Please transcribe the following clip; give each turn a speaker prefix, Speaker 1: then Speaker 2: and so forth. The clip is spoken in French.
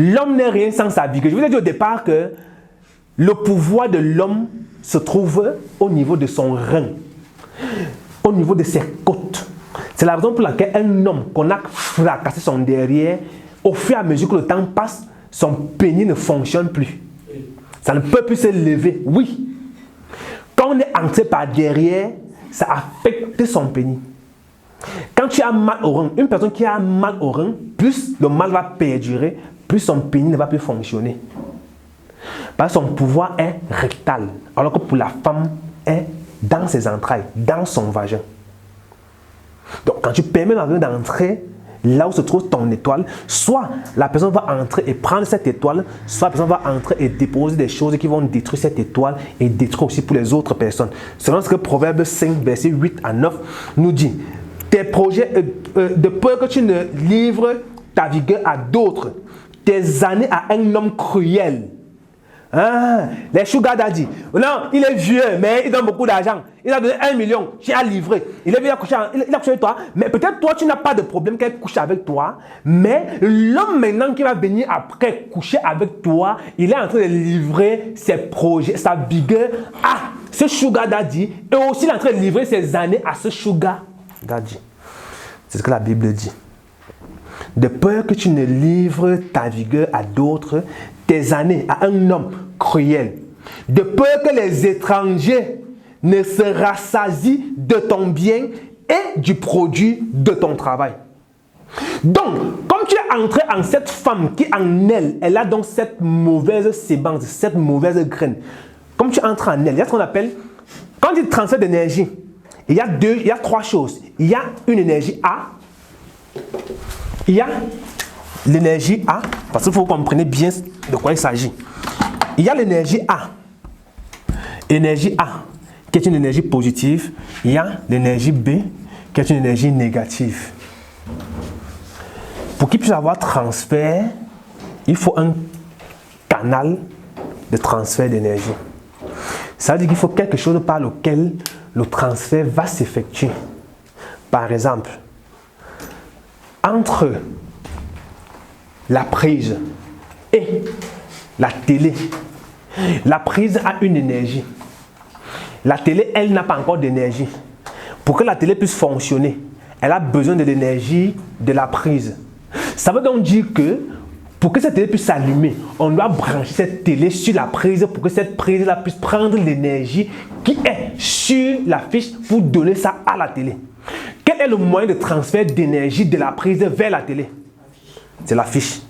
Speaker 1: L'homme n'est rien sans sa vigueur. Je vous ai dit au départ que le pouvoir de l'homme se trouve au niveau de son rein, au niveau de ses côtes. C'est la raison pour laquelle un homme qu'on a fracassé son derrière, au fur et à mesure que le temps passe, son pénis ne fonctionne plus. Ça ne peut plus se lever. Oui. Quand on est entré par derrière, ça affecte son pénis. Quand tu as mal au rein, une personne qui a mal au rein, plus le mal va perdurer, plus son pénis ne va plus fonctionner. Parce que son pouvoir est rectal, alors que pour la femme, est dans ses entrailles, dans son vagin. Donc quand tu permets à quelqu'un d'entrer là où se trouve ton étoile, soit la personne va entrer et prendre cette étoile, soit la personne va entrer et déposer des choses qui vont détruire cette étoile et détruire aussi pour les autres personnes. Selon ce que Proverbe 5, verset 8 à 9 nous dit. Tes projets, de peur que tu ne livres ta vigueur à d'autres, tes années à un homme cruel. Ah, les sugar daddy. Non, il est vieux, mais il donne beaucoup d'argent. Il a donné 1 million, tu as livré. Il a couché avec toi. Mais peut-être toi, tu n'as pas de problème qu'elle couche avec toi. Mais l'homme maintenant qui va venir après coucher avec toi, il est en train de livrer ses projets, sa vigueur à ce sugar daddy. Et aussi il est en train de livrer ses années à ce sugar daddy. C'est ce que la Bible dit. De peur que tu ne livres ta vigueur à d'autres, tes années à un homme cruel. De peur que les étrangers ne se rassasient de ton bien et du produit de ton travail. Donc, comme tu es entré en cette femme qui en elle, elle a donc cette mauvaise sémence, cette mauvaise graine. Comme tu entres en elle, il y a ce qu'on appelle, quand il transfère d'énergie, il y a trois choses. Il y a une énergie A. Il y a l'énergie A, parce qu'il faut que vous compreniez bien de quoi il s'agit. Il y a l'énergie A. Énergie A, qui est une énergie positive. Il y a l'énergie B, qui est une énergie négative. Pour qu'il puisse avoir transfert, il faut un canal de transfert d'énergie. Ça veut dire qu'il faut quelque chose par lequel le transfert va s'effectuer. Par exemple, entre la prise et la télé, la prise a une énergie. La télé, elle n'a pas encore d'énergie. Pour que la télé puisse fonctionner, elle a besoin de l'énergie de la prise. Ça veut donc dire que pour que cette télé puisse s'allumer, on doit brancher cette télé sur la prise pour que cette prise-là puisse prendre l'énergie qui est sur la fiche pour donner ça à la télé. Quel est le moyen de transfert d'énergie de la prise vers la télé? C'est la fiche.